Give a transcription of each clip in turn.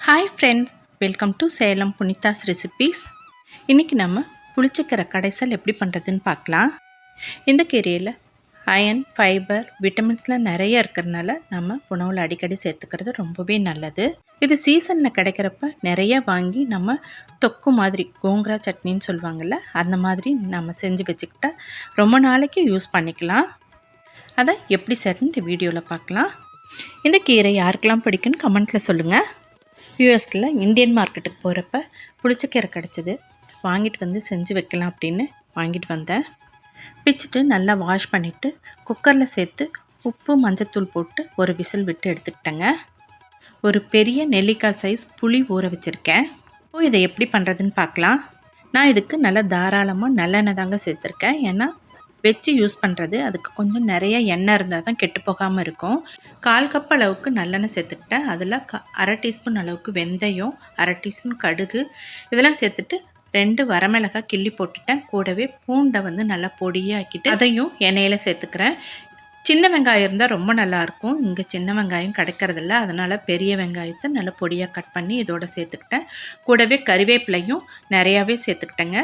Hi friends, welcome to Salem புனிதாஸ் recipes. இன்றைக்கி நம்ம புளிச்சக்கீரை கடைசல் எப்படி பண்ணுறதுன்னு பார்க்கலாம். இந்த கீரையில் அயன், ஃபைபர், விட்டமின்ஸ்லாம் நிறைய இருக்கிறதுனால நம்ம உணவில் அடிக்கடி சேர்த்துக்கிறது ரொம்பவே நல்லது. இது சீசனில் கிடைக்கிறப்ப நிறைய வாங்கி நம்ம தொக்கு மாதிரி கோங்கரா சட்னின்னு சொல்லுவாங்கள்ல, அந்த மாதிரி நம்ம செஞ்சு வச்சுக்கிட்டா ரொம்ப நாளைக்கு யூஸ் பண்ணிக்கலாம். அதை எப்படி செய்யறதுன்னு இந்த வீடியோவில் பார்க்கலாம். இந்த கீரை யாருக்கெல்லாம் பிடிக்குன்னு கமெண்ட்டில் சொல்லுங்கள். யூஎஸில் இந்தியன் மார்க்கெட்டுக்கு போகிறப்ப புளிச்சக்கீரை கிடச்சிது. வாங்கிட்டு வந்து செஞ்சு வைக்கலாம் அப்படின்னு வாங்கிட்டு வந்தேன். பிச்சுட்டு நல்லா வாஷ் பண்ணிவிட்டு குக்கரில் சேர்த்து உப்பு மஞ்சத்தூள் போட்டு ஒரு விசில் விட்டு எடுத்துக்கிட்டேங்க. ஒரு பெரிய நெல்லிக்காய் சைஸ் புளி ஊற வச்சுருக்கேன். இப்போ இதை எப்படி பண்ணுறதுன்னு பார்க்கலாம். நான் இதுக்கு நல்லா தாராளமாக நல்லெண்ணெய் தாங்க சேர்த்துருக்கேன். ஏன்னா வச்சு யூஸ் பண்ணுறது அதுக்கு கொஞ்சம் நிறைய எண்ணெய் இருந்தால் தான் கெட்டு போகாமல் இருக்கும். 1/4 கப் அளவுக்கு நல்லெண்ணெய் சேர்த்துக்கிட்டேன். அதில் அரை டீஸ்பூன் அளவுக்கு வெந்தயம், அரை டீஸ்பூன் கடுகு இதெல்லாம் சேர்த்துட்டு 2 வரமிளகாய் கிள்ளி போட்டுட்டேன். கூடவே பூண்டை நல்லா பொடியாக்கிட்டு அதையும் எண்ணெயில் சேர்த்துக்கிறேன். சின்ன வெங்காயம் இருந்தால் ரொம்ப நல்லாயிருக்கும். இங்கே சின்ன வெங்காயம் கிடைக்கிறதில்ல, அதனால் பெரிய வெங்காயத்தை நல்லா பொடியாக கட் பண்ணி இதோட சேர்த்துக்கிட்டேன். கூடவே கறிவேப்பிலையும் நிறையாவே சேர்த்துக்கிட்டேங்க.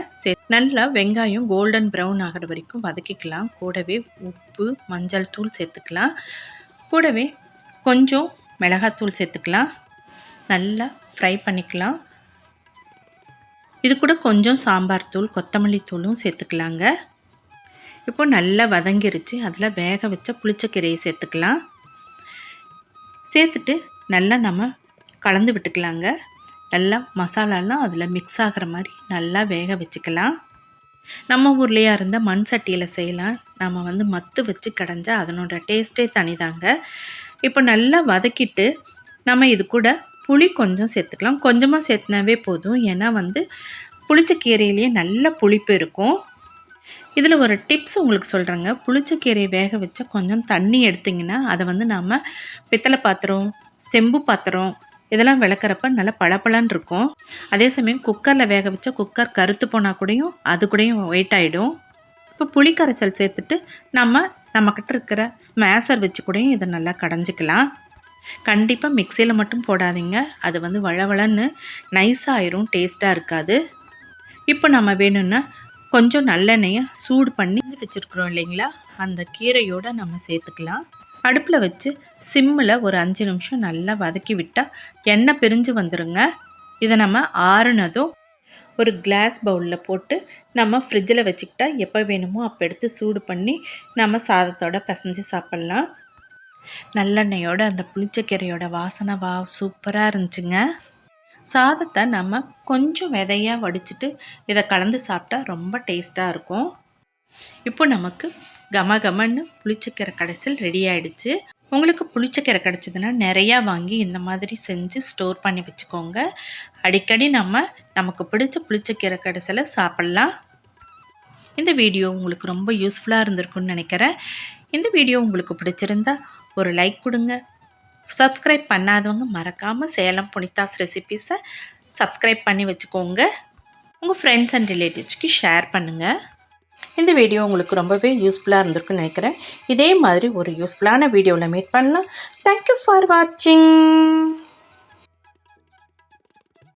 நல்லா வெங்காயம் கோல்டன் ப்ரௌன் ஆகிற வரைக்கும் வதக்கிக்கலாம். கூடவே உப்பு, மஞ்சள் தூள் சேர்த்துக்கலாம். கூடவே கொஞ்சம் மிளகாத்தூள் சேர்த்துக்கலாம். நல்லா ஃப்ரை பண்ணிக்கலாம். இது கூட கொஞ்சம் சாம்பார் தூள், கொத்தமல்லி தூளும் சேர்த்துக்கலாங்க. இப்போ நல்லா வதங்கிருச்சு. அதில் வேக வச்ச புளிச்சக்கீரையை சேர்த்துக்கலாம். சேர்த்துட்டு நல்லா நம்ம கலந்து விட்டுக்கலாங்க. நல்லா மசாலாலாம் அதில் மிக்ஸ் ஆகிற மாதிரி நல்லா வேக வச்சுக்கலாம். நம்ம ஊர்லேயா இருந்தால் மண் சட்டியில் செய்யலாம். நம்ம மத்து வச்சு கடைஞ்சா அதனோட டேஸ்ட்டே தனிதாங்க. இப்போ நல்லா வதக்கிட்டு நம்ம இது கூட புளி கொஞ்சம் சேர்த்துக்கலாம். கொஞ்சமாக சேர்த்துனாவே போதும். ஏன்னா புளிச்சக்கீரையிலேயே நல்ல புளிப்பு இருக்கும். இதில் ஒரு டிப்ஸ் உங்களுக்கு சொல்கிறேங்க. புளிச்சக்கீரையை வேக வச்சா கொஞ்சம் தண்ணி எடுத்திங்கன்னா அதை நம்ம பித்தளை பாத்திரம், செம்பு பாத்திரம் இதெல்லாம் விளக்குறப்ப நல்லா பளபளன்னு இருக்கும். அதே சமயம் குக்கரில் வேக வச்சா குக்கர் கருத்து போனால் கூடயும் அது கூடயும் வெயிட் ஆகிடும். இப்போ புளி கரைசல் சேர்த்துட்டு நம்மக்கிட்ட இருக்கிற ஸ்மேஷர் வச்சு கூடயும் இதை நல்லா கடைஞ்சிக்கலாம். கண்டிப்பாக மிக்சியில் மட்டும் போடாதீங்க. அது வளவளன்னு நைஸாகிரும், டேஸ்ட்டாக இருக்காது. இப்போ நம்ம வேணும்னா கொஞ்சம் நல்லெண்ணெயை சூடு பண்ணி வச்சுருக்குறோம் இல்லைங்களா, அந்த கீரையோடு நம்ம சேர்த்துக்கலாம். அடுப்பில் வச்சு சிம்மில் ஒரு 5 நிமிஷம் நல்லா வதக்கி விட்டால் எண்ணெய் பிரிஞ்சு வந்துடுங்க. இதை நம்ம ஆறுனதும் ஒரு கிளாஸ் பவுலில் போட்டு நம்ம ஃப்ரிட்ஜில் வச்சுக்கிட்டா எப்போ வேணுமோ அப்போ எடுத்து சூடு பண்ணி நம்ம சாதத்தோடு பிசைஞ்சு சாப்பிட்லாம். நல்லெண்ணெயோட அந்த புளிச்சக்கீரையோட வாசனை சூப்பராக இருந்துச்சுங்க. சாதத்தை நம்ம கொஞ்சம் விதையாக வடிச்சிட்டு இதை கலந்து சாப்பிட்டா ரொம்ப டேஸ்ட்டாக இருக்கும். இப்போ நமக்கு கமகமன்னு புளிச்சக்கீரை கடைசல் ரெடி ஆகிடுச்சு. உங்களுக்கு புளிச்சக்கீரை கிடச்சிதுன்னா நிறையா வாங்கி இந்த மாதிரி செஞ்சு ஸ்டோர் பண்ணி வச்சுக்கோங்க. அடிக்கடி நமக்கு பிடிச்ச புளிச்சக்கீரை கடைசலை சாப்பிட்லாம். இந்த வீடியோ உங்களுக்கு ரொம்ப யூஸ்ஃபுல்லாக இருந்திருக்குன்னு நினைக்கிறேன். இந்த வீடியோ உங்களுக்கு பிடிச்சிருந்தா ஒரு லைக் கொடுங்க. சப்ஸ்கிரைப் பண்ணாதவங்க மறக்காமல் சேலம் புனிதாஸ் ரெசிபீஸை சப்ஸ்கிரைப் பண்ணி வச்சுக்கோங்க. உங்கள் ஃப்ரெண்ட்ஸ் அண்ட் ரிலேட்டிவ்ஸ்க்கு ஷேர் பண்ணுங்கள். இந்த வீடியோ உங்களுக்கு ரொம்பவே யூஸ்ஃபுல்லாக இருந்திருக்குன்னு நினைக்கிறேன். இதே மாதிரி ஒரு யூஸ்ஃபுல்லான வீடியோவில் மீட் பண்ணலாம். தேங்க்யூ ஃபார் வாட்சிங்.